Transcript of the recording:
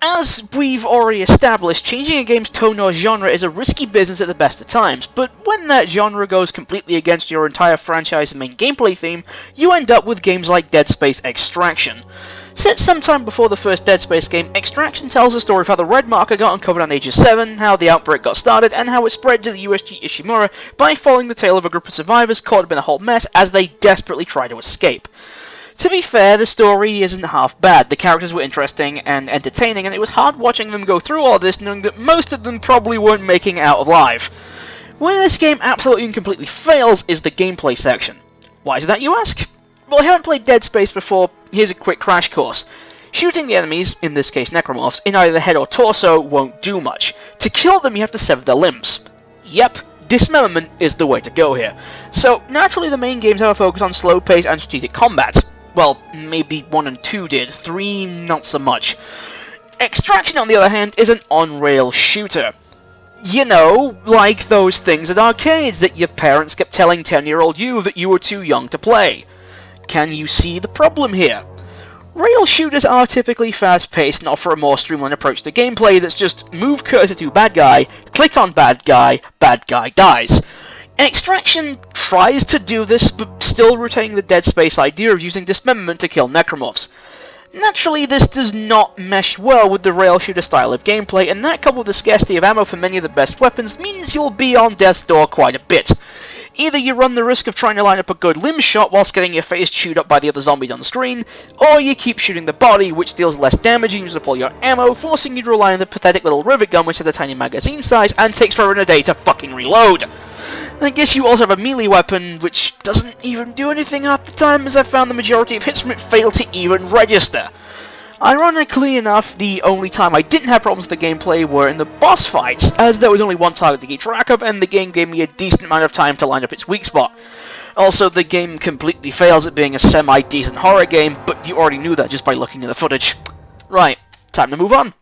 As we've already established, changing a game's tone or genre is a risky business at the best of times, but when that genre goes completely against your entire franchise's main gameplay theme, you end up with games like Dead Space Extraction. Set sometime before the first Dead Space game, Extraction tells the story of how the Red Marker got uncovered on Aegis 7, how the outbreak got started, and how it spread to the USG Ishimura by following the tale of a group of survivors caught up in a whole mess as they desperately try to escape. To be fair, the story isn't half bad. The characters were interesting and entertaining, and it was hard watching them go through all this, knowing that most of them probably weren't making it out alive. Where this game absolutely and completely fails is the gameplay section. Why is that, you ask? Well, I haven't played Dead Space before. Here's a quick crash course. Shooting the enemies, in this case necromorphs, in either the head or torso won't do much. To kill them, you have to sever their limbs. Yep. Dismemberment is the way to go here. So, naturally the main games have a focus on slow pace and strategic combat. Well, maybe 1 and 2 did, 3 not so much. Extraction, on the other hand, is an on-rail shooter. You know, like those things at arcades that your parents kept telling 10-year-old you that you were too young to play. Can you see the problem here? Rail shooters are typically fast-paced and offer a more streamlined approach to gameplay that's just move cursor to bad guy, click on bad guy dies. Extraction tries to do this, but still retaining the Dead Space idea of using dismemberment to kill necromorphs. Naturally, this does not mesh well with the rail shooter style of gameplay, and that coupled with the scarcity of ammo for many of the best weapons means you'll be on death's door quite a bit. Either you run the risk of trying to line up a good limb shot whilst getting your face chewed up by the other zombies on the screen, or you keep shooting the body, which deals less damage and uses up all your ammo, forcing you to rely on the pathetic little rivet gun which has a tiny magazine size and takes forever and a day to fucking reload. I guess you also have a melee weapon, which doesn't even do anything half the time, as I found the majority of hits from it fail to even register. Ironically enough, the only time I didn't have problems with the gameplay were in the boss fights, as there was only one target to keep track of, and the game gave me a decent amount of time to line up its weak spot. Also, the game completely fails at being a semi-decent horror game, but you already knew that just by looking at the footage. Right, time to move on.